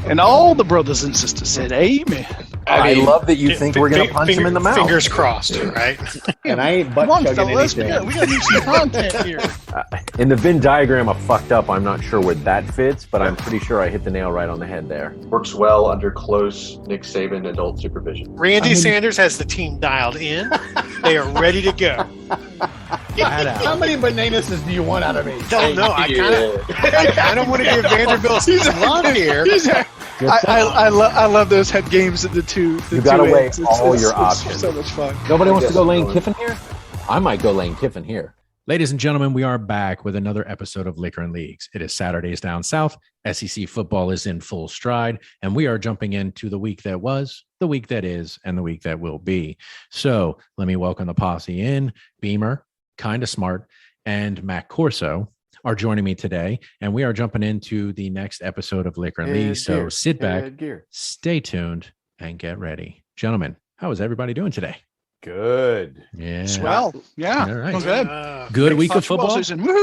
And all the brothers and sisters said, "Amen." I love that you think we're going to punch him in the mouth. Fingers crossed, right? And I ain't butt chugging anything. We got to do some content here. In the Venn diagram of fucked up, I'm not sure where that fits, but I'm pretty sure I hit the nail right on the head there. Works well under close Nick Saban adult supervision. Randy Sanders has the team dialed in. They are ready to go. How many bananas do you want out of me? Don't know. I kind of want to give Vanderbilt some love here. I love those head games at the two. You got to weigh all your options. It's so much fun. Nobody wants to go Lane Kiffin here? I might go Lane Kiffin here. Ladies and gentlemen, we are back with another episode of Liquor and Leagues. It is Saturdays down south. SEC football is in full stride, and we are jumping into the week that was, the week that is, and the week that will be. So let me welcome the posse in. Beamer, Kinda Smart, and Matt Corso are joining me today, and we are jumping into the next episode of Liquor and Leagues. So sit back, stay tuned, and get ready. Gentlemen, how is everybody doing today? Good. Yeah. Swell. Yeah. All right. Good. Good week of football.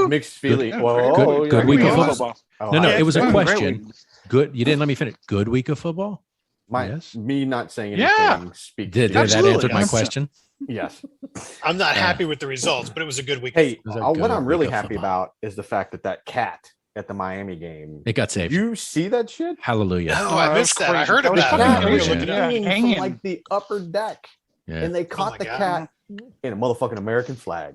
Mixed feeling. Good week of football. No, it was a Great question. week. Good. You didn't let me finish. Good week of football. Yes. Me not saying anything. Yeah. Did that answer my question? Yes. I'm not happy with the results, but it was a good week. Hey, was a what good I'm really week of happy football. about is the fact that cat at the Miami game. It got saved. You see that shit? Hallelujah. No, I missed that. I heard That was about fucking it. crazy. Look it up. Hanging Hanging. from like the upper deck, Yeah. and they caught my the God. cat in a motherfucking American flag.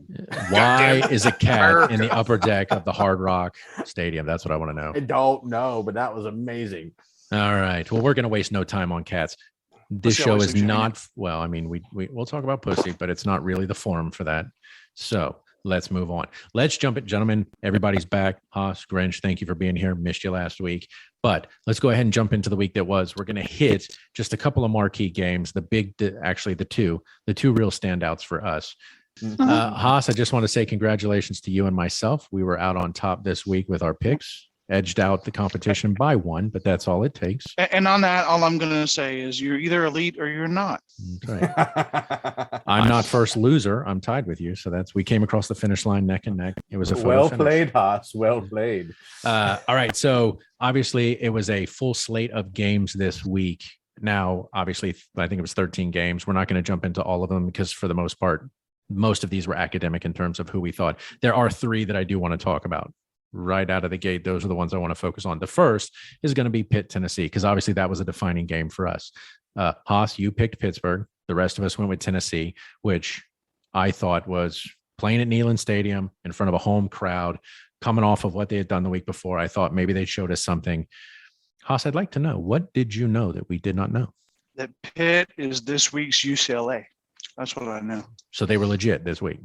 Why is a cat America. in the upper deck of the Hard Rock Stadium? That's what I want to know. I don't know, but that was amazing. All right. Well, we're going to waste no time on cats. This Pussy show always is looks not, well, I mean, we'll talk about pussy, but it's not really the forum for that. So let's move on. Let's jump it, gentlemen. Everybody's back. Haas, Grinch, thank you for being here. Missed you last week. But let's go ahead and jump into the week that was. We're going to hit just a couple of marquee games, the two real standouts for us. Haas, I just want to say congratulations to you and myself. We were out on top this week with our picks. Edged out the competition by one, but that's all it takes. And on that, all I'm going to say is you're either elite or you're not. That's right. I'm not first loser. I'm tied with you. So we came across the finish line neck and neck. It was a photo Well finish. played, Haas. Well played. All right. So obviously it was a full slate of games this week. Now, obviously, I think it was 13 games. We're not going to jump into all of them because for the most part, most of these were academic in terms of who we thought. There are three that I do want to talk about. Right out of the gate, those are the ones I want to focus on. The first is going to be Pitt, Tennessee, because obviously that was a defining game for us. Haas, you picked Pittsburgh. The rest of us went with Tennessee, which I thought was playing at Neyland Stadium in front of a home crowd, coming off of what they had done the week before. I thought maybe they showed us something. Haas, I'd like to know, what did you know that we did not know? That Pitt is this week's UCLA. That's what I know. So they were legit this week.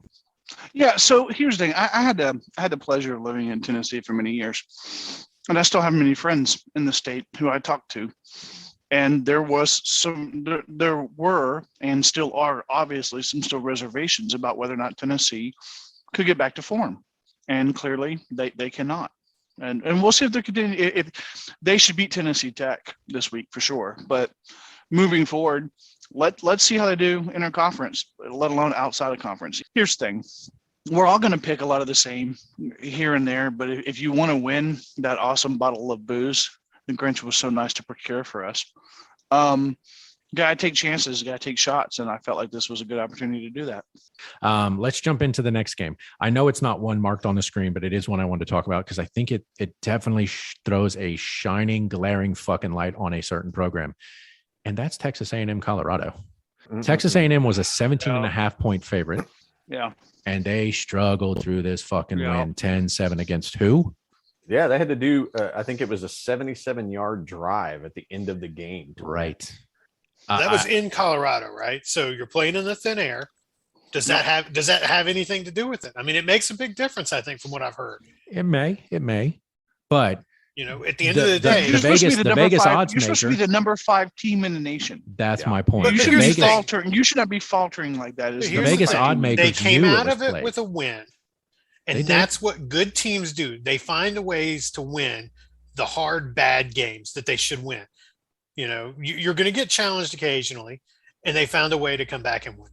Yeah. So here's the thing. I had the pleasure of living in Tennessee for many years, and I still have many friends in the state who I talk to. And there were and still are obviously some still reservations about whether or not Tennessee could get back to form. And clearly they cannot. And we'll see if they continue. If they should beat Tennessee Tech this week for sure. But moving forward, let's see how they do in our conference, let alone outside of conference. Here's the thing. We're all going to pick a lot of the same here and there, but if you want to win that awesome bottle of booze, the Grinch was so nice to procure for us, gotta take chances, gotta take shots, and I felt like this was a good opportunity to do that. Let's jump into the next game. I know it's not one marked on the screen, but it is one I wanted to talk about because I think it definitely throws a shining, glaring fucking light on a certain program. And that's Texas A&M Colorado. Mm-hmm. Texas A&M was a 17.5 point favorite. Yeah. And they struggled through this fucking win 10-7 against who? Yeah, they had to do, I think it was a 77-yard drive at the end of the game. Right. That was in Colorado, right? So you're playing in the thin air. Does that have anything to do with it? I mean, it makes a big difference, I think, from what I've heard. It may. But you know, at the end of the day, the Vegas odds you're supposed to be the number 5 team in the nation. That's my point. But You should here's be the thing. faltering. You should not be faltering like that. The Vegas odd makers they came knew out it of was it played. with a win. They And did. that's what good teams do. They find ways to win the hard, bad games that they should win. You know, you're going to get challenged occasionally, and they found a way to come back and win.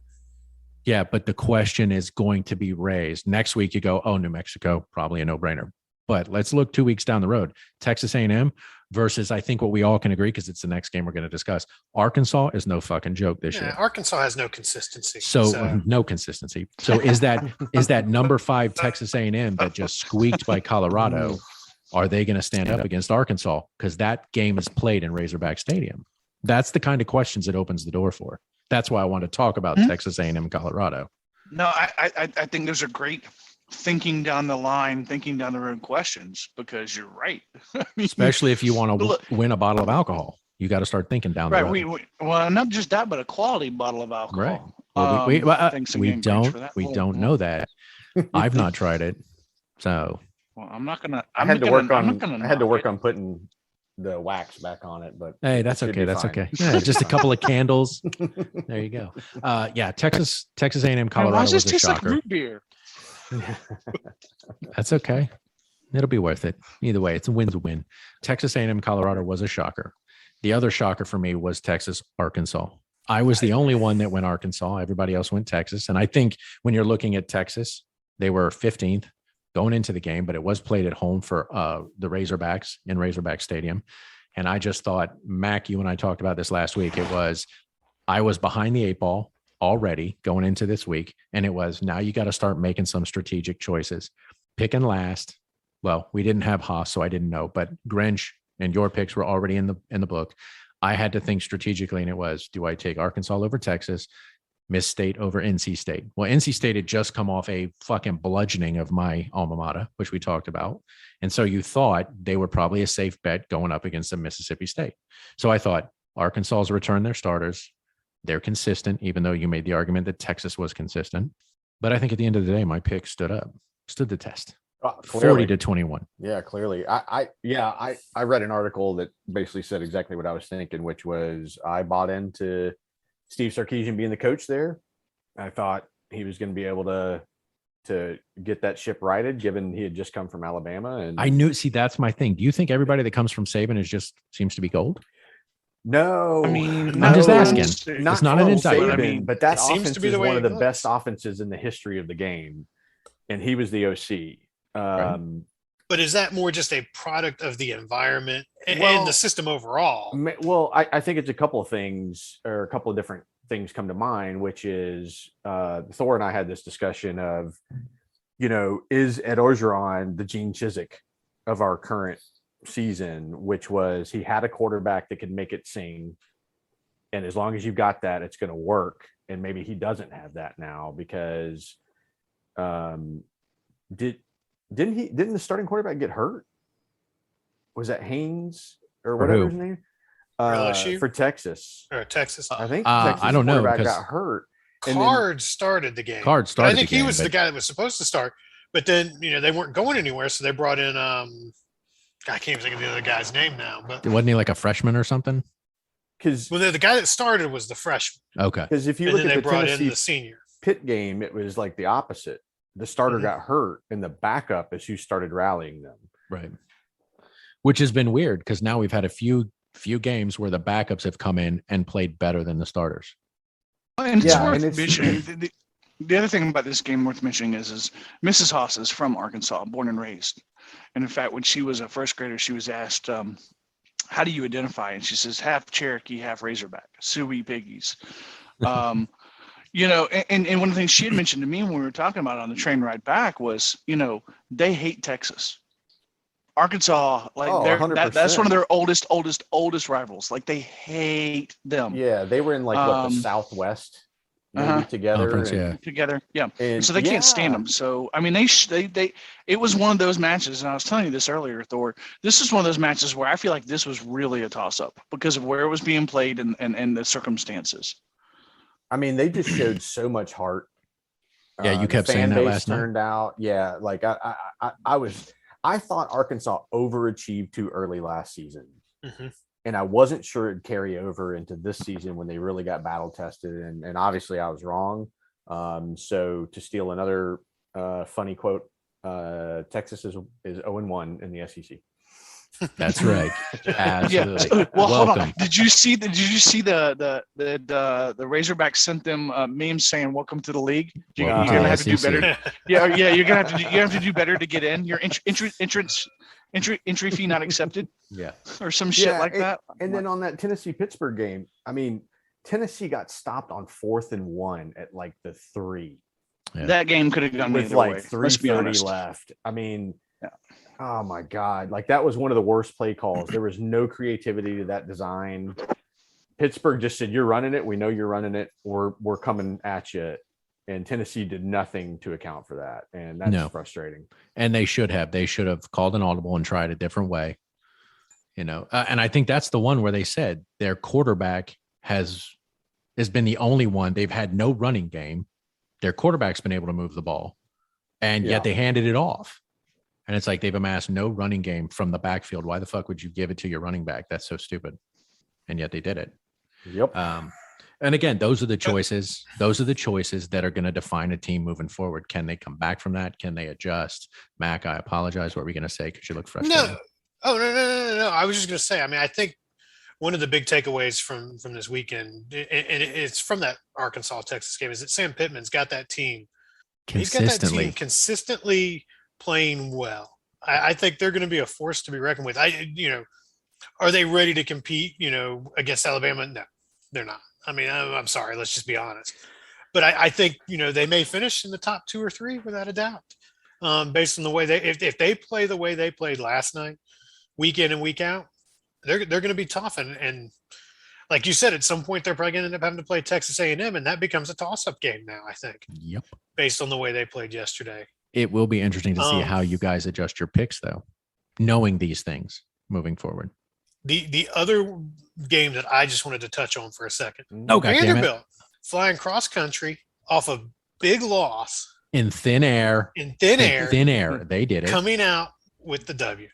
Yeah, but the question is going to be raised. Next week you go, oh, New Mexico, probably a no-brainer. But let's look 2 weeks down the road. Texas A&M versus, I think what we all can agree, because it's the next game we're going to discuss. Arkansas is no fucking joke this year. Arkansas has no consistency. So no consistency. So is that number 5 Texas A&M that just squeaked by Colorado? Are they going to stand up against Arkansas? Because that game is played in Razorback Stadium. That's the kind of questions it opens the door for. That's why I want to talk about Texas A&M Colorado. No, I think those are great thinking down the road questions, because you're right. I mean, Especially if you want to win a bottle of alcohol, you got to start thinking down the road. Well, not just that, but a quality bottle of alcohol. Right. Well, we don't know that. I've not tried it, so. Well, I'm not gonna. I had to work on putting the wax back on it, but hey, that's okay. That's okay. Yeah, just a couple of candles. There you go. Yeah, Texas A&M Colorado Why was does a this taste like shocker. root beer? That's okay. It'll be worth it. Either way, it's a win's a win. Texas A&M Colorado was a shocker. The other shocker for me was Texas Arkansas. I was the only one that went Arkansas. Everybody else went Texas. And I think when you're looking at Texas, they were 15th going into the game, but it was played at home for the Razorbacks in Razorback Stadium. And I just thought, Mac, you and I talked about this last week. I was behind the 8 ball already going into this week. And it was, now you got to start making some strategic choices. Picking last. Well, we didn't have Haas, so I didn't know, but Grinch and your picks were already in the book. I had to think strategically, and it was, do I take Arkansas over Texas, Miss State over NC State? Well, NC State had just come off a fucking bludgeoning of my alma mater, which we talked about. And so you thought they were probably a safe bet going up against a Mississippi State. So I thought Arkansas's returned their starters. They're consistent, even though you made the argument that Texas was consistent. But I think at the end of the day, my pick stood the test. 40-21. Yeah, clearly. I read an article that basically said exactly what I was thinking, which was I bought into Steve Sarkisian being the coach there. I thought he was going to be able to get that ship righted, given he had just come from Alabama. And I knew. See, that's my thing. Do you think everybody that comes from Saban seems to be gold? No, I mean, I'm just asking. It's not an indictment. I mean, but that seems offense to be is the way one of it the goes. best offenses in the history of the game, and he was the OC. Right. But is that more just a product of the environment and Well, the system overall? Well, I think it's a couple of things, or a couple of different things come to mind, which is Thor and I had this discussion of, is Ed Orgeron the Gene Chizik of our current season, which was he had a quarterback that could make it sing. And as long as you've got that, it's going to work. And maybe he doesn't have that now because didn't the starting quarterback get hurt? Was that Haynes or whatever his name? LSU? For Texas. Or Texas? I think I don't know, quarterback because got hurt. Card started the game. Card started I think the game, he was the but- guy that was supposed to start, but then they weren't going anywhere, so they brought in I can't even think of the other guy's name now, but Wasn't he like a freshman or something? Because the guy that started was the freshman, Okay. if you and look then at they the brought in Tennessee the senior. Pitt game, it was like the opposite. The starter Mhm. got hurt, and the backup is who started rallying them. Right. Which has been weird because now we've had a few games where the backups have come in and played better than the starters. And it's Yeah, worth and it's- mentioning. The other thing about this game worth mentioning is Mrs. Haas is from Arkansas, born and raised. And in fact, when she was a first grader, she was asked, how do you identify? And she says, half Cherokee, half Razorback, SOOOIEEEE piggies. And one of the things she had mentioned to me when we were talking about it on the train ride back was, they hate Texas. Arkansas, that's one of their oldest rivals. Like they hate them. Yeah, they were in the Southwest maybe together. Conference, and- Together, yeah. and So they can't stand them. So I mean, it was one of those matches, and I was telling you this earlier, Thor. This is one of those matches where I feel like this was really a toss-up because of where it was being played and the circumstances. I mean, they just showed so much heart. Yeah, you The kept fan saying that base last night. turned out. Yeah, like I thought Arkansas overachieved too early last season. Mhm. And I wasn't sure it'd carry over into this season when they really got battle tested. And obviously I was wrong. So to steal another funny quote, Texas is 0-1 in the SEC. That's right. Yeah. Absolutely. Well, hold on. Welcome. Did you see the Razorbacks sent them memes saying "Welcome to the league"? You're Welcome to gonna the have to do SEC. better. Yeah, you're gonna have to do better to get in. Your entry fee not accepted, Yeah. or some shit like that. And then on that Tennessee Pittsburgh game, I mean, Tennessee got stopped on 4th and 1 at like the 3 Yeah. That game could have gone with either like way. Let's be 3:30 honest. left. I mean, Yeah. oh my God. Like that was one of the worst play calls. There was no creativity to that design. Pittsburgh just said, "You're running it. We know you're running it. We're coming at you." And Tennessee did nothing to account for that. And that's No. frustrating. And they should have called an audible and tried a different way, and I think that's the one where they said their quarterback has been the only one. They've had no running game. Their quarterback's been able to move the ball, and Yeah. yet they handed it off. And it's like they've amassed no running game from the backfield. Why the fuck would you give it to your running back? That's so stupid. And yet they did it. Yep. And again, those are the choices. Those are the choices that are going to define a team moving forward. Can they come back from that? Can they adjust? Mac, I apologize. What were we going to say? Because you look frustrated. No. Oh, no. I was just going to say, I mean, I think one of the big takeaways from this weekend, and it's from that Arkansas Texas game, is that Sam Pittman's got that team. He's got that team consistently playing well. I think they're going to be a force to be reckoned with. Are they ready to compete, against Alabama? No, they're not. I mean, I'm sorry. Let's just be honest. But I think, they may finish in the top 2 or 3 without a doubt, based on the way if they play the way they played last night, week in and week out, they're going to be tough. And like you said, at some point, they're probably going to end up having to play Texas A&M, and that becomes a toss-up game now, I think. Yep. Based on the way they played yesterday. It will be interesting to see how you guys adjust your picks, though, knowing these things moving forward. The other game that I just wanted to touch on for a second. Oh, God damn it. Vanderbilt flying cross country off a big loss In thin air. in thin air, Thin air. They did it. coming out with the W.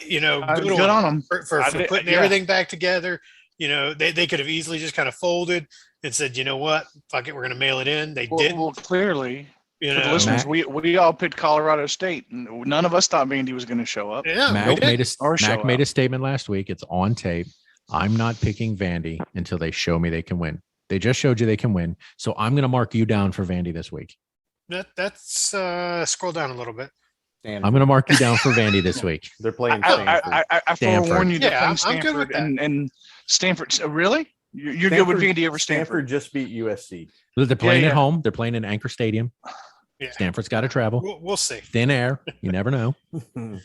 Good Good on them. for putting everything back together. They could have easily just kind of folded and said, you know what, fuck it, we're going to mail it in. They didn't. Well, clearly, You for the know, listeners, we all picked Colorado State. None of us thought Vandy was going to show up. yeah, Mac we did. made a Or show Mac made a up. statement last week. It's on tape. I'm not picking Vandy until they show me they can win. They just showed you they can win. So I'm going to mark you down for Vandy this week. That's scroll down a little bit. I'm going to mark you down for Vandy this week. They're playing Stanford. I Stanford. forewarn you. Yeah, Stanford I'm good with that. and Stanford. Really? You're good with Vandy over Stanford? Just beat USC. They're playing yeah. at home. They're playing in Anchor Stadium. Yeah. Stanford's got to travel. We'll see. Thin air. You never know.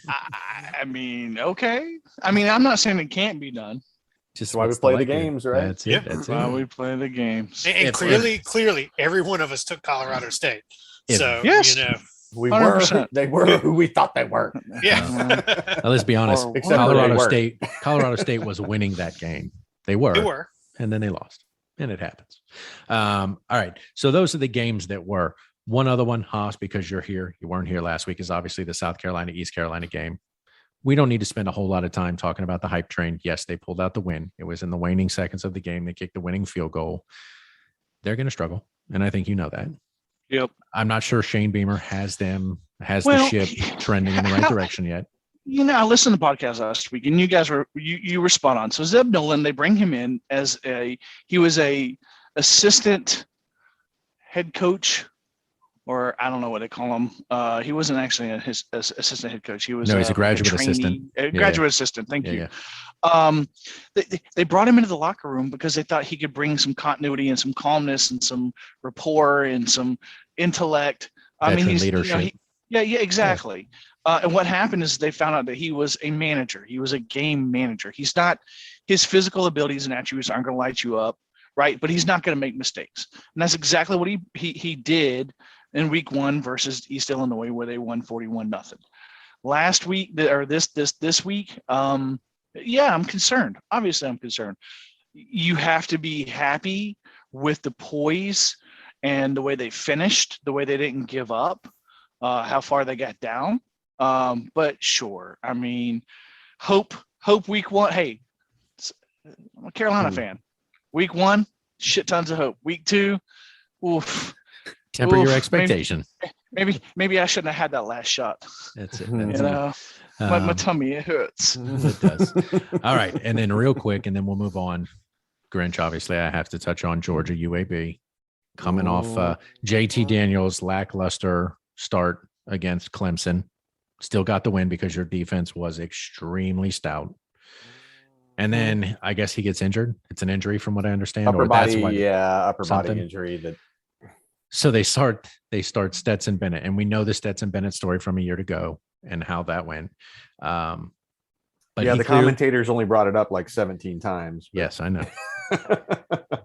I mean, okay. I mean, I'm not saying it can't be done. Just That's why we what's play the like here. games, right? That's it. Yep. That's While it. we play the games. And If- clearly, every one of us took Colorado State. If- So Yes. We 100%. were. They were who we thought they were. yeah, Now, let's be honest. Or- Except for Colorado they weren't. State. Colorado State was winning that game. They were. they were. And then they lost. And it happens. All right. So those are the games that were. One other one, Haas, because you're here, you weren't here last week, is obviously the South Carolina, East Carolina game. We don't need to spend a whole lot of time talking about the hype train. Yes, they pulled out the win. It was in the waning seconds of the game. They kicked the winning field goal. They're going to struggle. And I think you know that. Yep. I'm not sure Shane Beamer has the Well, ship trending in the right direction yet. I listened to the podcast last week, and you guys were you were spot on. So Zeb Nolan, they bring him in as he was a assistant head coach, or I don't know what they call him. He wasn't actually his assistant head coach. He was No, he's a like graduate trainee- assistant. a graduate assistant. Thank Yeah, you. yeah. They brought him into the locker room because they thought he could bring some continuity and some calmness and some rapport and some intellect. I mean, Veteran he's leadership. yeah, exactly. And what happened is they found out that he was a manager. He was a game manager. He's not. His physical abilities and attributes aren't going to light you up, right? But he's not going to make mistakes, and that's exactly what he did in week 1 versus East Illinois, where they won 41-0. Last week or this week, yeah, I'm concerned. Obviously, I'm concerned. You have to be happy with the poise and the way they finished, the way they didn't give up, how far they got down. But sure, I mean, hope week 1. Hey, I'm a Carolina fan. Week 1, shit tons of hope. Week 2, oof. Temper your Oof. expectation. Maybe I shouldn't have had that last shot. That's it. You That's it. know, my Um, tummy, it hurts. It does. All right. And then real quick, and then we'll move on. Grinch, obviously, I have to touch on Georgia UAB coming off JT Daniels' lackluster start against Clemson. Still got the win because your defense was extremely stout. And then I guess he gets injured. It's an injury from what I understand. Upper or that's body, what, upper body something. injury. That So they start Stetson Bennett. And we know the Stetson Bennett story from a year ago and how that went. But the commentators only brought it up like 17 times. Yes, I know.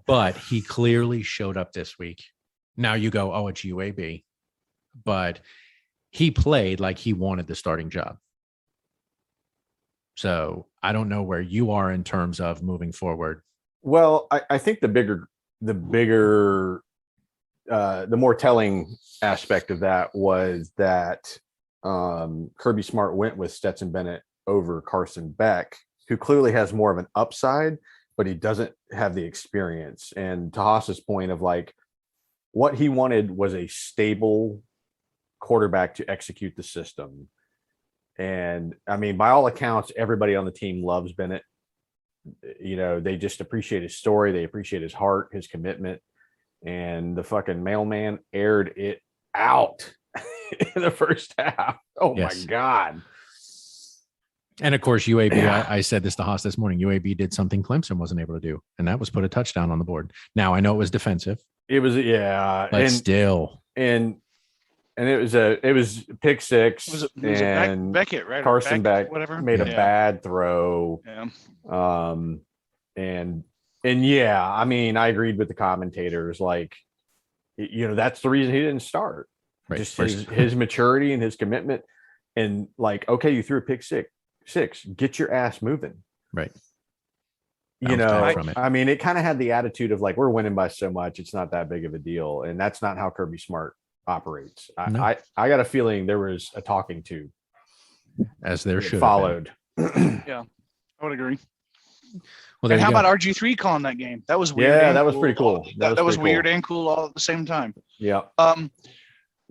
But he clearly showed up this week. Now you go, oh, it's UAB. But he played like he wanted the starting job. So I don't know where you are in terms of moving forward. Well, I think the more telling aspect of that was that Kirby Smart went with Stetson Bennett over Carson Beck, who clearly has more of an upside, but he doesn't have the experience. And to Haas's point of like, what he wanted was a stable quarterback to execute the system. And I mean, by all accounts, everybody on the team loves Bennett. You know, they just appreciate his story. They appreciate his heart, his commitment. And the fucking mailman aired it out in the first half. Oh Yes. my God. And of course, UAB, I said this to Haas this morning, UAB did something Clemson wasn't able to do. And that was put a touchdown on the board. Now I know it was defensive. It was, yeah. But still. And it was pick six. It was and Beckett, right? Carson Beck whatever. made a bad throw. Yeah. And yeah, I mean, I agreed with the commentators. Like, you know, that's the reason he didn't start. Right. Just his maturity and his commitment. And like, okay, you threw a pick six, get your ass moving. Right. You know, from it. I mean, it kind of had the attitude of like, we're winning by so much, it's not that big of a deal. And that's not how Kirby Smart operates. No. I got a feeling there was a talking to As there should have followed. Yeah, I would agree. Well, And how about RG3 calling that game? That was weird. Yeah, and that was pretty cool. That was pretty weird cool. and cool all at the same time. Yeah.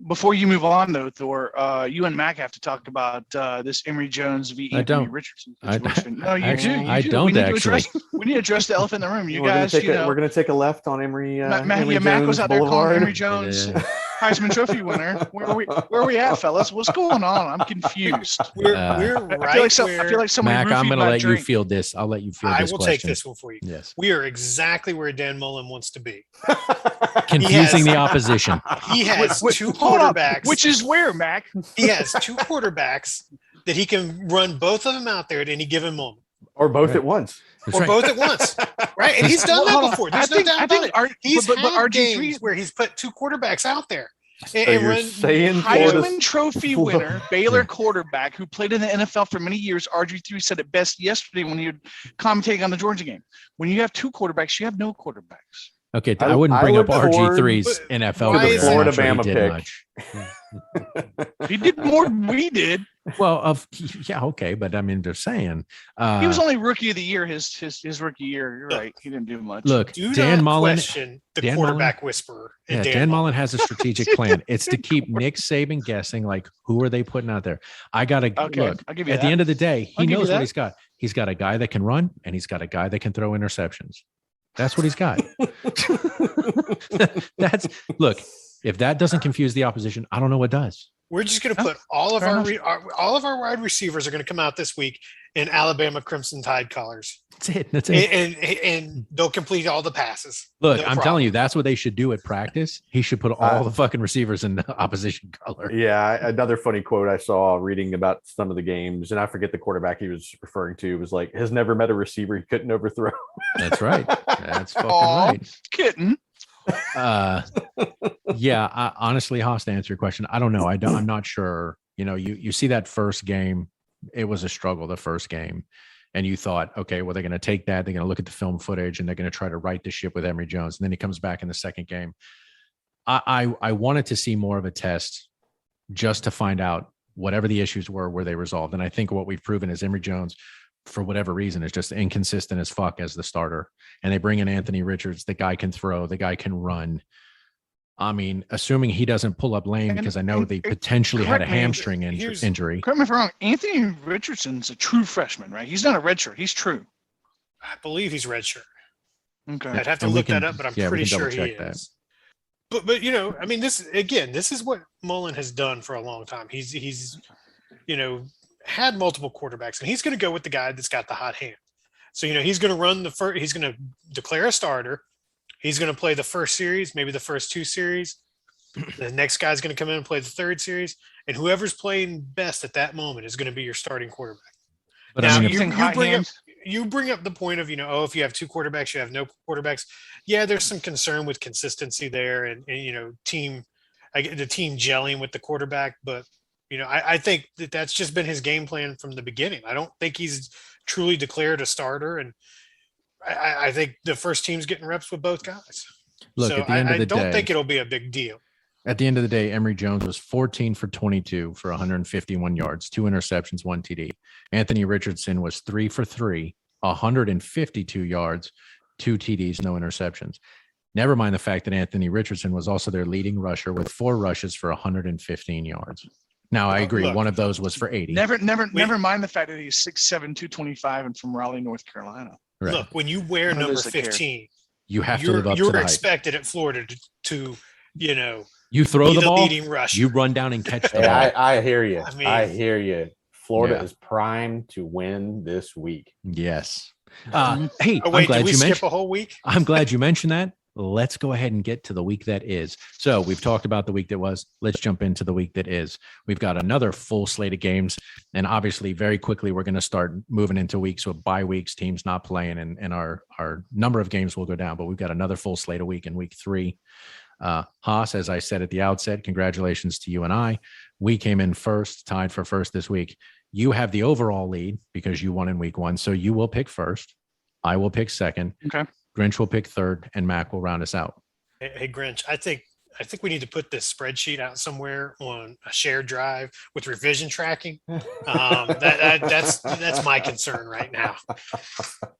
Before you move on, though, Thor, you and Mac have to talk about this Emory Jones v. I Anthony don't. Richardson I- situation. No, you actually, do. You I do. don't We need to actually. we need to address the elephant in the room. You we're guys, we're gonna take a left on Emory. Mac Emory was Jones out there calling Boulevard. Emory Jones Yeah. Heisman Trophy winner. Where are we at, fellas? What's going on? I'm confused. We're Uh, right I feel like where somebody Mac, I'm roofied going to my let you drink. field this. I'll let you field I this will question. take this one for you. Yes. We are exactly where Dan Mullen wants to be. Confusing the opposition. He has two Hold on. quarterbacks. Which is where, Mac? He has two quarterbacks that he can run both of them out there at any given moment, or both at once. That's or right. both at once. Right? And he's done Well, hold that on. before. There's no doubt about it. He's but had RG3 games where he's put two quarterbacks out there. So you're saying Florida- Heisman Trophy winner, Baylor quarterback who played in the NFL for many years. RG3 said it best yesterday when he was commentating on the Georgia game. When you have two quarterbacks, you have no quarterbacks. Okay, I wouldn't bring up look forward RG3's NFL why career. is I'm Florida not sure he Bama did pick. much. He did more than we did. Well, yeah, okay, but I mean, they're saying He was only rookie of the year. His rookie year. You're right. He didn't do much. look, Do Dan not Mullen. question the Dan quarterback whisperer. in Yeah, Dan Mullen has a strategic plan. It's to keep Nick Saban guessing, like, who are they putting out there? I got to Okay, look. I'll give you At that. the end of the day, I'll he give you knows what that. he's got. He's got a guy that can run, and he's got a guy that can throw interceptions. That's what he's got. That's look. If that doesn't confuse the opposition, I don't know what does. We're just going to put all of fair all of our wide receivers are going to come out this week in Alabama Crimson Tide colors, That's it. That's it. and they'll complete all the passes. Look, No I'm problem. telling you, that's what they should do at practice. He should put all the fucking receivers in the opposition color. Yeah, another funny quote I saw reading about some of the games, and I forget the quarterback he was referring to, was like, has never met a receiver he couldn't overthrow. That's right. That's fucking Aw, right. kitten. Yeah, honestly, Haas, to answer your question, I don't know. I'm not sure. You know, you see that first game, it was a struggle, the first game. And you thought, okay, well, they're going to take that. They're going to look at the film footage and they're going to try to right the ship with Emory Jones. And then he comes back in the second game. I wanted to see more of a test just to find out whatever the issues were they resolved. And I think what we've proven is Emory Jones, for whatever reason, is just inconsistent as fuck as the starter. And they bring in Anthony Richards. The guy can throw, the guy can run. I mean, assuming he doesn't pull up lame, because I know they potentially had a correct me, hamstring injury. Correct me if I'm wrong. Anthony Richardson's a true freshman, right? He's not a redshirt. He's true. I believe he's redshirt. Okay. I'd have to And we look that can- up, but I'm yeah, we pretty can sure he double-check that. is. But you know, I mean, this is what Mullen has done for a long time. He's you know, had multiple quarterbacks, and he's going to go with the guy that's got the hot hand. So you know, he's going to run the first. He's going to declare a starter. He's going to play the first series, maybe the first two series. The next guy's going to come in and play the third series, and whoever's playing best at that moment is going to be your starting quarterback. But Now, I mean, you think hot hand? You bring up the point of, you know, oh, if you have two quarterbacks, you have no quarterbacks. Yeah, there's some concern with consistency there, and you know, the team gelling with the quarterback. But you know, I think that's just been his game plan from the beginning. I don't think he's truly declared a starter, and I think the first team's getting reps with both guys. Look, So at the end of the I don't day, think it'll be a big deal. at the end of the day, Emory Jones was 14 for 22 for 151 yards, 2 interceptions, 1 TD. Anthony Richardson was 3 for 3, 152 yards, 2 TDs, no interceptions. Never mind the fact that Anthony Richardson was also their leading rusher with 4 rushes for 115 yards. Now, I agree. Look, one of those was for 80. Never mind the fact that he's 6'7", 225 and from Raleigh, North Carolina. Right. Look, when you wear None of number those that care. 15, You have to live up to you're the hype. expected at Florida to you know, You throw be the the ball, leading rusher. you run down and catch the Hey, ball. I hear you. I mean- I hear you. Florida Yeah. is primed to win this week. Yes. Hey, Oh I'm wait, did glad we you skip mentioned. a whole week? I'm glad you mentioned that. Let's go ahead and get to the week that is. So we've talked about the week that was. Let's jump into the week that is. We've got another full slate of games. And obviously, very quickly, we're going to start moving into weeks with bye weeks, teams not playing, and our number of games will go down. But we've got another full slate of week in week 3. Haas, as I said at the outset, congratulations to you and I. We came in first, tied for first this week. You have the overall lead because you won in week 1. So you will pick first. I will pick second. Okay. Grinch will pick third, and Mac will round us out. Hey Grinch, I think we need to put this spreadsheet out somewhere on a shared drive with revision tracking. That's my concern right now.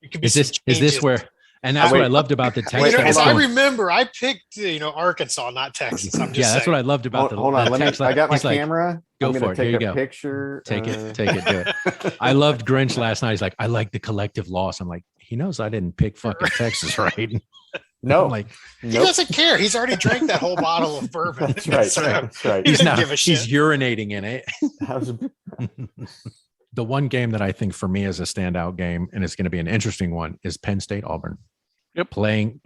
It could be Is this some is this changes. where? And that's what I loved about the You text. know, that was as I going- remember, I picked Arkansas, not Texas. I'm just yeah, that's saying. what I loved about the. Hold on, the let me. text. I got my He's like, camera. go I'm for gonna it. Here take you a go. picture. Take it, do it. I loved Grinch last night. He's like, I like the collective loss. I'm like, he knows I didn't pick fucking Texas, right? No, I'm like, He nope. doesn't care. He's already drank that whole bottle of bourbon. That's right. So, That's right. He he's doesn't not. give a He's shit. urinating in it. How's The one game that I think for me is a standout game, and it's going to be an interesting one, is Penn State Auburn. Yep. Playing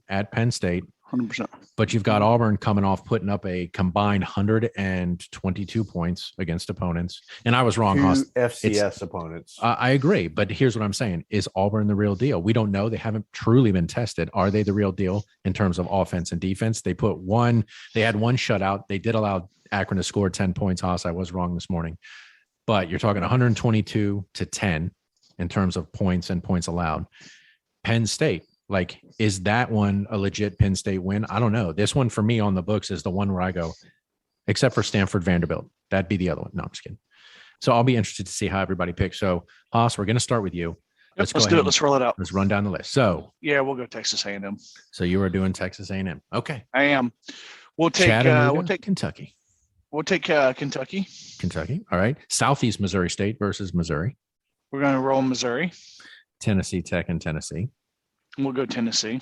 at Penn State. 100%. But you've got Auburn coming off putting up a combined 122 points against opponents. And I was wrong, Haas. two FCS opponents? I agree. But here's what I'm saying. Is Auburn the real deal? We don't know. They haven't truly been tested. Are they the real deal in terms of offense and defense? They had one shutout. They did allow Akron to score 10 points, Haas. I was wrong this morning. But you're talking 122 to 10 in terms of points and points allowed. Penn State. Like, is that one a legit Penn State win? I don't know. This one for me on the books is the one where I go, except for Stanford Vanderbilt. That'd be the other one. No, I'm just kidding. So I'll be interested to see how everybody picks. So Haas, we're going to start with you. Let's go do ahead it. Let's roll it out. Let's run down the list. So Yeah, we'll go Texas A&M. you are doing Texas A&M. Okay. I am. We'll take Chattanooga, Kentucky. Kentucky. Kentucky. All right. Southeast Missouri State versus Missouri. We're going to roll Missouri. Tennessee Tech and Tennessee. We'll go Tennessee.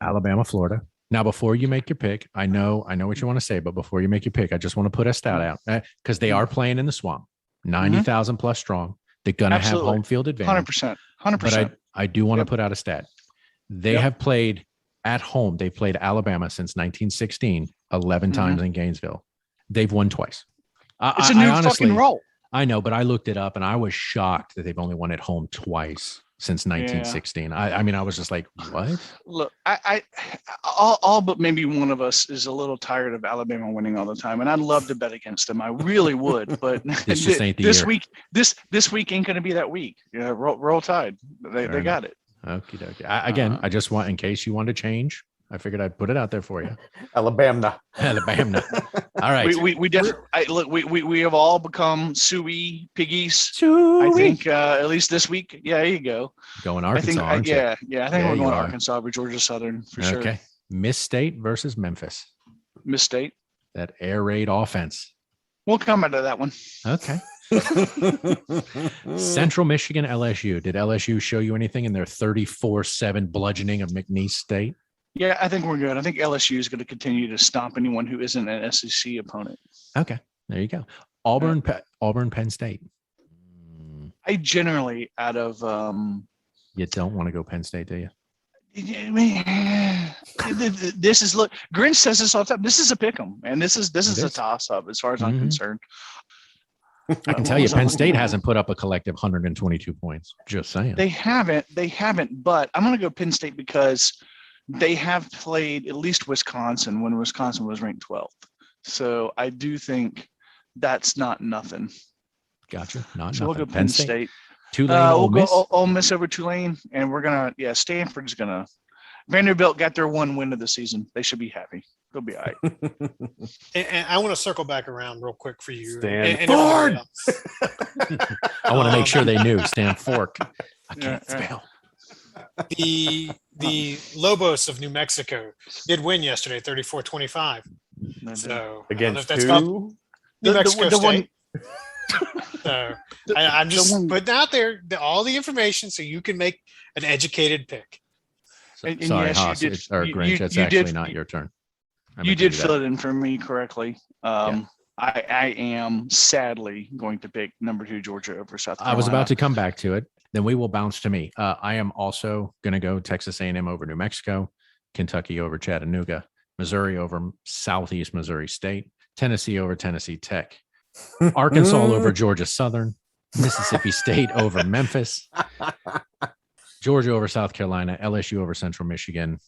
Alabama, Florida. Now, before you make your pick, I know what you want to say, but before you make your pick, I just want to put a stat out because they are playing in the swamp, 90,000 plus strong. They're going to have Absolutely. home field advantage. 100%. But 100%. I do want to Yep. put out a stat. They Yep. have played at home. They've played Alabama since 1916, 11 times in Gainesville. They've won twice. It's a new fucking roll. I know, but I looked it up and I was shocked that they've only won at home twice since 1916. I mean, I was just like, what? Look, I all but maybe one of us is a little tired of Alabama winning all the time, and I'd love to bet against them. I really would, but This just ain't the this year. week, this week ain't going to be that week. Yeah, roll Tide. They Fair got it. Okie dokie. Again, I just want, in case you want to change, I figured I'd put it out there for you. Alabama. Alabama. All right. We definitely look. We have all become SOOOIEEEE piggies. I think at least this week. Yeah, there you go. Going I think Arkansas, aren't you? yeah. I think Yeah, we're you going are. Arkansas over Georgia Southern for sure. Okay. Miss State versus Memphis. Miss State. That air raid offense. We'll come into that one. Okay. Central Michigan, LSU. Did LSU show you anything in their 34-7 bludgeoning of McNeese State? Yeah, I think we're good. I think LSU is going to continue to stomp anyone who isn't an SEC opponent. Okay, there you go. Auburn, Penn State. I generally, out of You don't want to go Penn State, do you? this is look. Grinch says this all the time. This is a pick 'em, and this is a toss up as far as I'm concerned. I can tell you, Penn State hasn't put up a collective 122 points. Just saying. They haven't, but I'm going to go Penn State because they have played at least Wisconsin when Wisconsin was ranked 12th. So I do think that's not nothing. Gotcha. Not So nothing. we'll go Penn State. Tulane, We'll Ole Miss. go Ole Miss over Tulane, and we're going to, Stanford's going to, Vanderbilt got their one win of the season. They should be happy. They'll be all right. And I want to circle back around real quick for you. Stanford. Everybody else. I want to make sure they knew. Stand fork. I can't Yeah. spell. The Lobos of New Mexico did win yesterday, 34-25. So I don't know Against if that's called who? New The- Mexico the one- State. So I'm just putting out there all the information so you can make an educated pick. And Sorry, yes, you Haas, did- it's- or you- Grinch. you- That's you actually did- not your turn. I You meant to did do fill that. it in for me correctly. I am sadly going to pick number 2 Georgia over South Carolina. I was about to come back to it. Then we will bounce to me. I am also going to go Texas A&M over New Mexico, Kentucky over Chattanooga, Missouri over Southeast Missouri State, Tennessee over Tennessee Tech, Arkansas over Georgia Southern, Mississippi State over Memphis, Georgia over South Carolina, LSU over Central Michigan,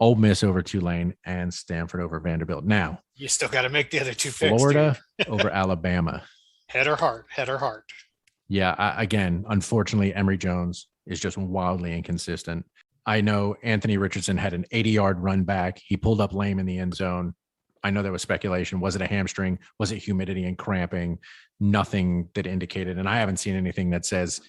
Ole Miss over Tulane, and Stanford over Vanderbilt. Now, You still got to make the other two picks. Florida over Alabama. Head or heart? Head or heart? Yeah, again, unfortunately, Emory Jones is just wildly inconsistent. I know Anthony Richardson had an 80-yard run back. He pulled up lame in the end zone. I know there was speculation. Was it a hamstring? Was it humidity and cramping? Nothing that indicated. And I haven't seen anything that says,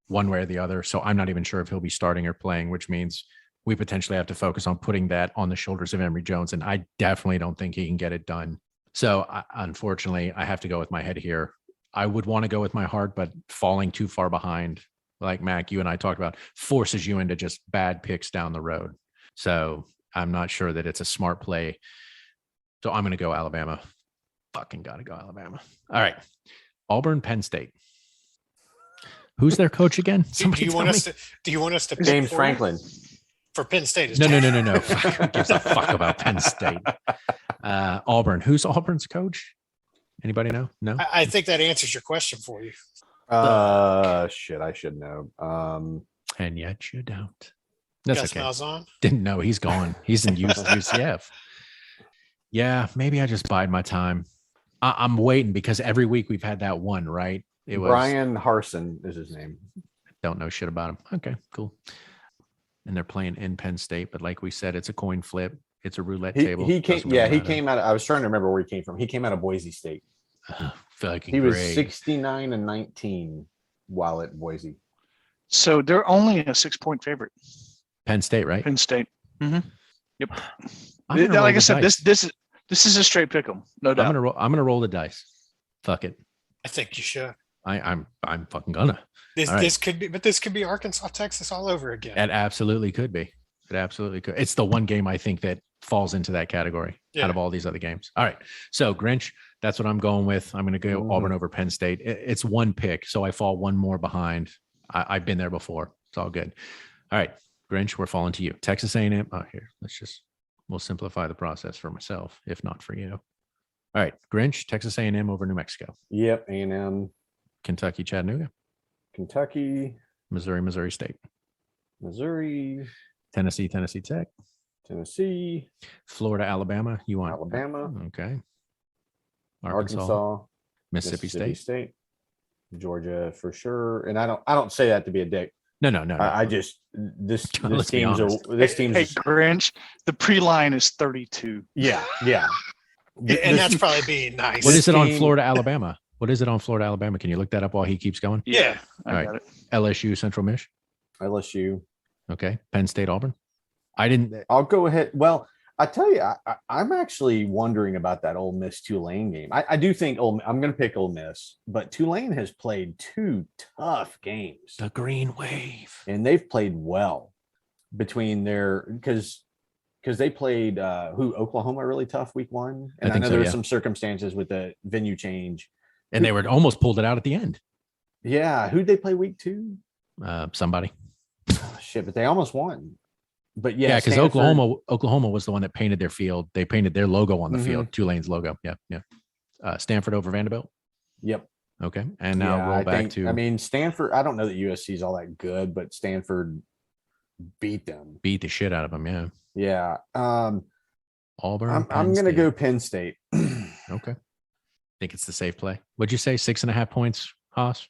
one way or the other. So I'm not even sure if he'll be starting or playing, which means we potentially have to focus on putting that on the shoulders of Emory Jones. And I definitely don't think he can get it done. So unfortunately, I have to go with my head here. I would want to go with my heart, but falling too far behind, like Mac, you and I talked about, forces you into just bad picks down the road. So I'm not sure that it's a smart play. So I'm going to go Alabama. Fucking got to go Alabama. All right. Auburn, Penn State. Who's their coach again? Do you want us to pick James for- Franklin. for Penn State? No. Who gives a fuck about Penn State? Auburn. Who's Auburn's coach? Anybody know? No. I think that answers your question for you. Shit, I should know. And yet you don't. That's Gus okay. Malzahn? Didn't know. He's gone. He's in UCF. Yeah, maybe I just bide my time. I'm waiting because every week we've had that one, right? It was Brian Harson is his name. Don't know shit about him. Okay, cool. And they're playing in Penn State, but like we said, it's a coin flip. It's a roulette table. He came. Doesn't Yeah, really he matter. came out. I was trying to remember where he came from. He came out of Boise State. Fucking He was great. 69-19 while at Boise. So they're only a 6-point favorite. Penn State, right? Penn State. Mm-hmm. Yep. I'm gonna roll Like I the said, dice. this is a straight pick 'em, no doubt. I'm gonna roll the dice. Fuck it. I think you should. I'm fucking gonna. This All right. this could be Arkansas, Texas all over again. It absolutely could be. It absolutely could. It's the one game I think that falls into that category Yeah. out of all these other games. All right. So Grinch, that's what I'm going with. I'm going to go Mhm. Auburn over Penn State. It's one pick, so I fall one more behind. I've been there before. It's all good. All right, Grinch, we're falling to you. Texas A&M. Oh, here, we'll simplify the process for myself, if not for you. All right, Grinch, Texas A&M over New Mexico, Yep, A&M, Kentucky, Chattanooga, Kentucky, Missouri State, Missouri, Tennessee Tech, Tennessee, Florida, Alabama. You want Alabama, Okay. Arkansas, Mississippi State. Georgia for sure. And I don't say that to be a dick. No. I just this Let's be team's honest. this team's Hey, Grinch, the pre-line is 32. yeah. And that's probably being nice. What is it on team- Florida, Alabama? What is it on Florida, Alabama? Can you look that up while he keeps going? Yeah. I All right. got it. LSU, Central Mich. LSU. Okay. Penn State, Auburn. I didn't. I'll go ahead. Well, I tell you, I'm actually wondering about that Ole Miss Tulane game. I do think I'm going to pick Ole Miss, but Tulane has played 2 tough games. The Green Wave. And they've played well between their because they played Oklahoma really tough week 1. And I think know so, there were yeah. some circumstances with the venue change. And they were almost pulled it out at the end. Yeah, who'd they play week 2? Somebody. Oh, shit, but they almost won. But Yeah, because Stanford- Oklahoma was the one that painted their field. They painted their logo on the Mhm. field, Tulane's logo. Yeah, yeah. Stanford over Vanderbilt. Yep. Okay, and now Yeah, roll I back think- to. I mean, Stanford. I don't know that USC is all that good, but Stanford beat them. Beat the shit out of them. Yeah. Yeah. Auburn. I'm Penn going to State. go Penn State. Okay. Think it's the safe play. What'd you say? 6.5 points, Haas?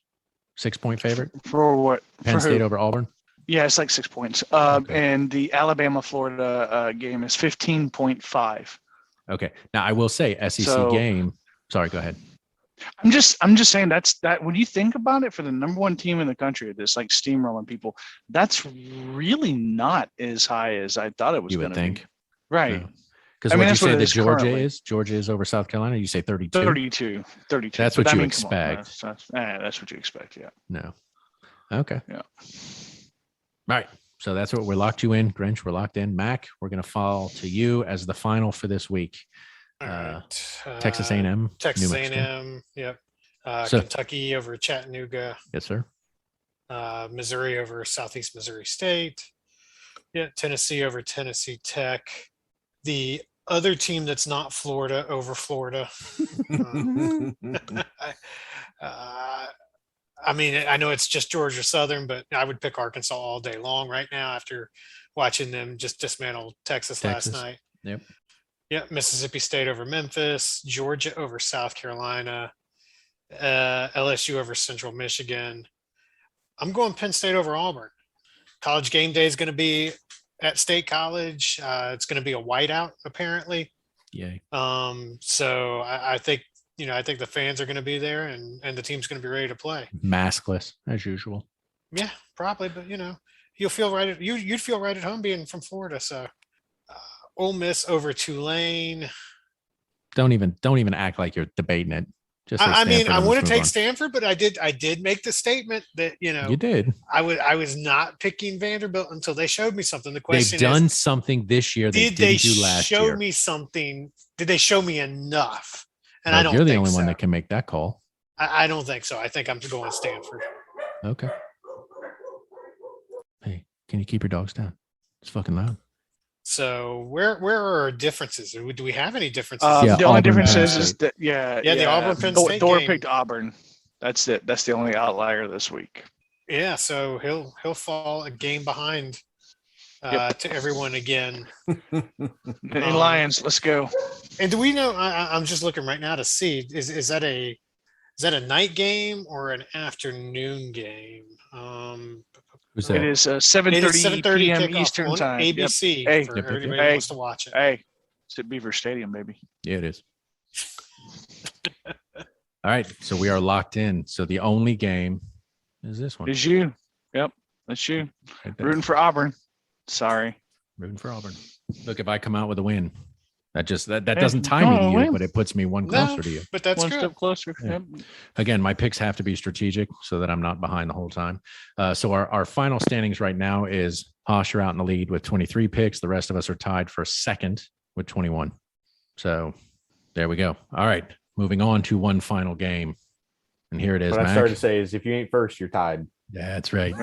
6-point favorite. For what? Penn For State who? over Auburn. Yeah, it's like 6 points. Okay. And the Alabama-Florida game is 15.5. Okay. Now I will say SEC So- game. Sorry, go ahead. I'm just saying that when you think about it, for the number 1 team in the country, this like steamrolling people, that's really not as high as I thought it was You going would to be. think. Right. Because I what mean, you that's what say it that is Georgia currently. is? Georgia is over South Carolina. You say 32? 32. That's But what I you mean, come on, expect. that's what you expect. Yeah. No. Okay. Yeah. All right. So that's what we're locked you in. Grinch, we're locked in. Mac, we're going to fall to you as the final for this week. All right. Texas A&M. Texas New Mexico. A&M. Yep. So- Kentucky over Chattanooga. Yes, sir. Missouri over Southeast Missouri State. Yeah, Tennessee over Tennessee Tech. The other team that's not Florida over Florida. I mean, I know it's just Georgia Southern, but I would pick Arkansas all day long right now after watching them just dismantle Texas last night. Yep. Yeah, Mississippi State over Memphis, Georgia over South Carolina, LSU over Central Michigan. I'm going Penn State over Auburn. College game day is going to be at State College. It's going to be a whiteout, apparently. Yay. So I think the fans are going to be there, and the team's going to be ready to play. Maskless as usual. Yeah, probably, but you'll feel right. You'd feel right at home being from Florida. So, Ole Miss over Tulane. Don't even act like you're debating it. Just say I mean, Stanford I and want let's to move take on. Stanford, but I did make the statement that You did. I was not picking Vanderbilt until they showed me something. The They've question done is, something this year they did they didn't do last show year. me something? Did they show me enough? And Well, I don't. you're the think only one so. that can make that call. I don't think so. I think I'm going Stanford. Okay. Hey, can you keep your dogs down? It's fucking loud. So where are our differences? Do we have any differences? Yeah, The only Auburn, difference Penn is State. that the Auburn Penn State Thor game. picked Auburn. That's it. That's the only outlier this week. Yeah, so he'll fall a game behind to everyone again. And Lions, let's go. And do we know? I'm just looking right now to see is that a night game or an afternoon game? Who's It that? is It is 7:30 7:30 p.m. kickoff Eastern on time. Yep. ABC Hey, for yep, yep, everybody yep. who wants to watch it. Hey, it's at Beaver Stadium, baby. Yeah, it is. All right. So we are locked in. So the only game is this one. Is you? Yep, that's you. Right there. Rooting for Auburn. Sorry. Rooting for Auburn. Look, if I come out with a win, that doesn't tie me to no, you, win. but it puts me one No. closer to you. But that's One good. step closer. Yeah. Yep. Again, my picks have to be strategic so that I'm not behind the whole time. So our final standings right now is Hosh, you're out in the lead with 23 picks. The rest of us are tied for second with 21. So there we go. All right. Moving on to one final game. And here it is, What I Mac. started to say is if you ain't first, you're tied. That's right.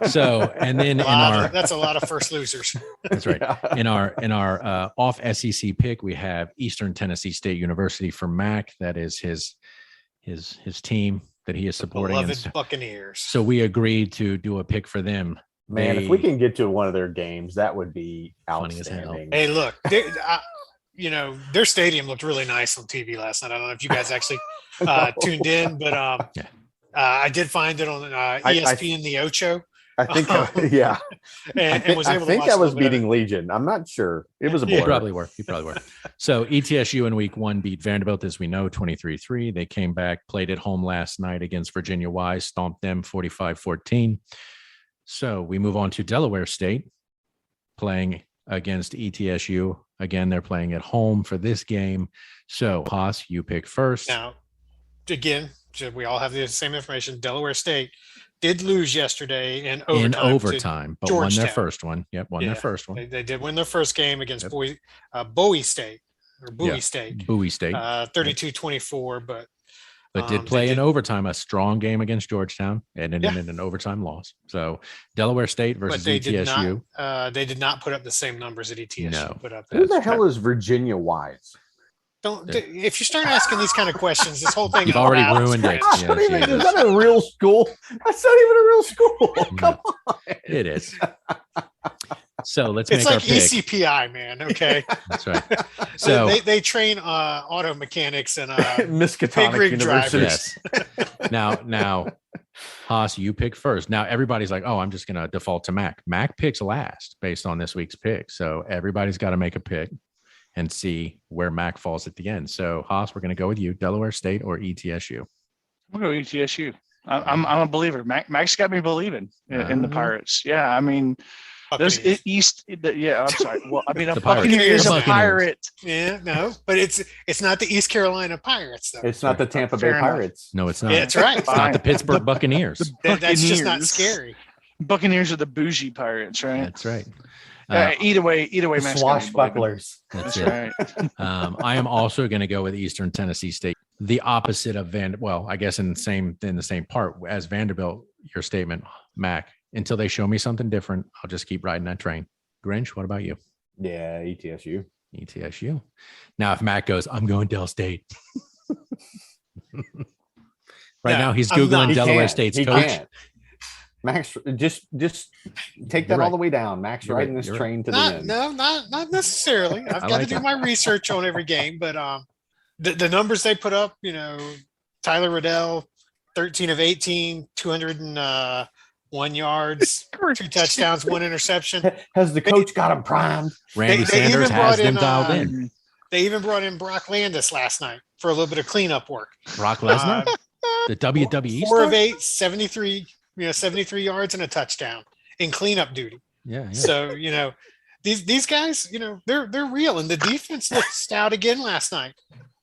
So, and then That's a lot of first losers. that's right. Yeah. In our off SEC pick, we have Eastern Tennessee State University for Mac. That is his team that he is supporting. And Beloved Buccaneers. so we agreed to do a pick for them. Man, if we can get to one of their games, that would be Funny as hell. outstanding. Hey, look, their stadium looked really nice on TV last night. I don't know if you guys actually tuned in, but Yeah. I did find it on ESPN The Ocho, I think, yeah. and was able to I think watch I a was little bit of beating Legion. I'm not sure. It was a blur. You probably were. So ETSU in week 1 beat Vanderbilt, as we know, 23-3. They came back, played at home last night against Virginia Wise, stomped them 45-14. So we move on to Delaware State playing against ETSU. Again, they're playing at home for this game. So, Haas, you pick first. Now, again, we all have the same information. Delaware State did lose yesterday in overtime. But won their Georgetown. first one. Yep, won their first one. They did win their first game against Bowie State or Bowie State. Bowie State. 32-24, but did play in overtime, a strong game against Georgetown, and in an overtime loss. So Delaware State versus ETSU. They did not put up the same numbers that ETSU put up. Who the hell is Virginia Wise? If you start asking these kind of questions, this whole thing You've already ruined it. Is that a real school? That's not even a real school. Come on. It is. So let's it's make like our pick. ECPI, man. Okay. That's right. So they train auto mechanics and Miskatonic University. yes. Now, Haas, you pick first. Now everybody's like, oh, I'm just gonna default to Mac. Mac picks last based on this week's pick. So everybody's got to make a pick and see where Mac falls at the end. So Haas, we're gonna go with you, Delaware State or ETSU. I'm going to go ETSU. I'm a believer. Mac's got me believing in the Pirates. Yeah, I mean, those East. I'm sorry. Well, I mean, a Buccaneer is a pirate. Yeah, no, but it's not the East Carolina Pirates, though. It's not the Tampa Bay Fair enough. Pirates. No, it's not. Yeah, that's right. It's not the Pittsburgh Buccaneers. That's just not Buccaneers. scary. Buccaneers are the bougie pirates, right? That's right. Either way, Mac's got me believing. Swashbucklers. That's That's it. right. I am also going to go with Eastern Tennessee State, the opposite of I guess in the same part as Vanderbilt. Your statement, Mac. Until they show me something different, I'll just keep riding that train. Grinch, what about you? Yeah, ETSU. ETSU. Now, if Mac goes, I'm going Del State. Now he's Googling Delaware State's He coach. can't. Max, just take that all the way down. Max You're riding right. this train to the end. Not necessarily. I've got like to do that. my research on every game, but the numbers they put up, Tyler Riddell, 13 of 18, 201 yards, 2 touchdowns, 1 interception. Has the coach got him primed? Randy They Sanders even has brought them in, dialed in. They even brought in Brock Landis last night for a little bit of cleanup work. Brock Lesnar, the WWE 4 star? of 8, 73, 73 yards and a touchdown in cleanup duty. Yeah. So, these guys, they're real. And the defense looked stout again last night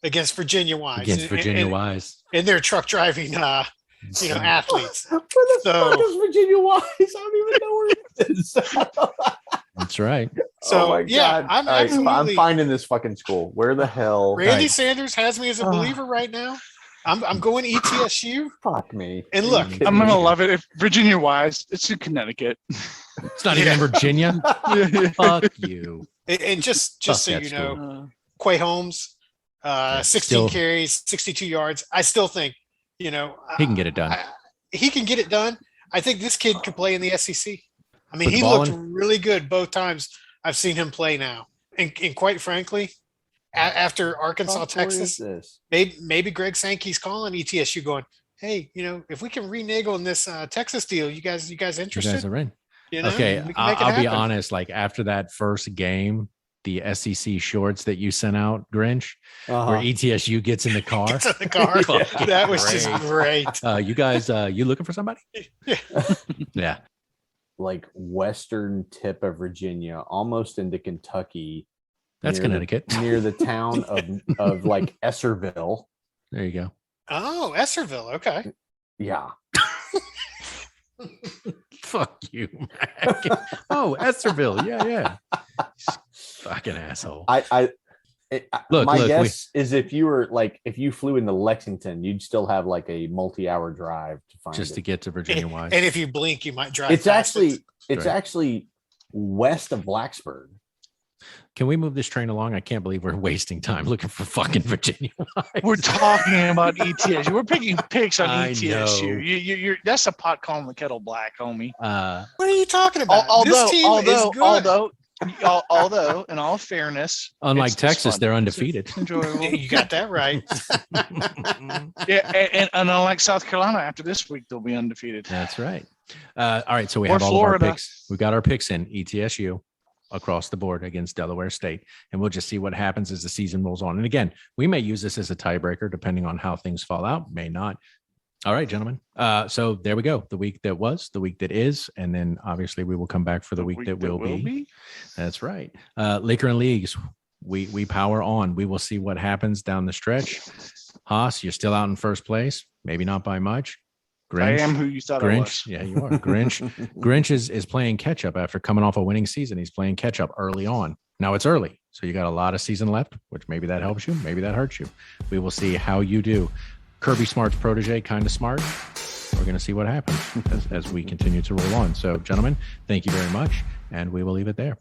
against Virginia Wise. Wise. And their truck driving, athletes. Where the So- fuck is Virginia Wise? I don't even know where it is. That's right. So, Oh my yeah, God. I'm All right, absolutely. I'm finding this fucking school. Where the hell? Randy Right. Sanders has me as a believer right now. I'm going ETSU. Fuck me. And look, Are you I'm kidding gonna me? love it if Virginia Wise. It's in Connecticut. It's not even in Virginia. Fuck you. and just Fuck so that you school. know, Quay Holmes, 16 still- carries, 62 yards. I still think, He can get it done. he can get it done. I think this kid could play in the SEC. I mean, Put the he ball looked in. really good both times I've seen him play now. And quite frankly, after Arkansas, How far is Texas, this? maybe Greg Sankey's calling ETSU going, hey, if we can renege on this Texas deal, you guys You interested? guys are in. You know, Okay, we can make it I'll be happen. honest. Like after that first game, the SEC shorts that you sent out, Grinch, where ETSU gets in the car. Gets in the car. Fucking That was just great. great. You guys, you looking for somebody? Yeah. Yeah. Like western tip of Virginia, almost into Kentucky. That's near Connecticut. near the town of like Esserville. There you go. Oh, Esserville. Okay. Yeah. Fuck you, Mac. Oh, Estherville. Yeah. Fucking asshole. Look, my we- guess is if you flew into Lexington, you'd still have like a multi-hour drive to find Just it. to get to Virginia And, Wise. and if you blink, you might drive. It's past it. actually actually west of Blacksburg. Can we move this train along? I can't believe we're wasting time looking for fucking Virginia Wise. We're talking about ETSU. We're picking picks on I ETSU. know. You're that's a pot calling the kettle black, homie. What are you talking about? This team is good. Although, in all fairness, Unlike it's Texas, fun. they're undefeated. It's enjoyable. You got that right. Yeah, and unlike South Carolina, after this week they'll be undefeated. That's right. All right. So we Or have all of our Florida. picks. We got our picks in ETSU across the board against Delaware State. And we'll just see what happens as the season rolls on. And again, we may use this as a tiebreaker depending on how things fall out, may not. All right, gentlemen. So there we go. The week that was, the week that is, and then obviously we will come back for the week that will be. That's right. Liquor and Leagues. We power on. We will see what happens down the stretch. Haas, you're still out in first place. Maybe not by much. Grinch, I am who you thought I was. Yeah, you are. Grinch is playing catch up after coming off a winning season. He's playing catch up early on. Now it's early, so you got a lot of season left, which maybe that helps you, maybe that hurts you. We will see how you do. Kirby Smart's protege, kind of smart. We're going to see what happens as we continue to roll on. So, gentlemen, thank you very much, and we will leave it there.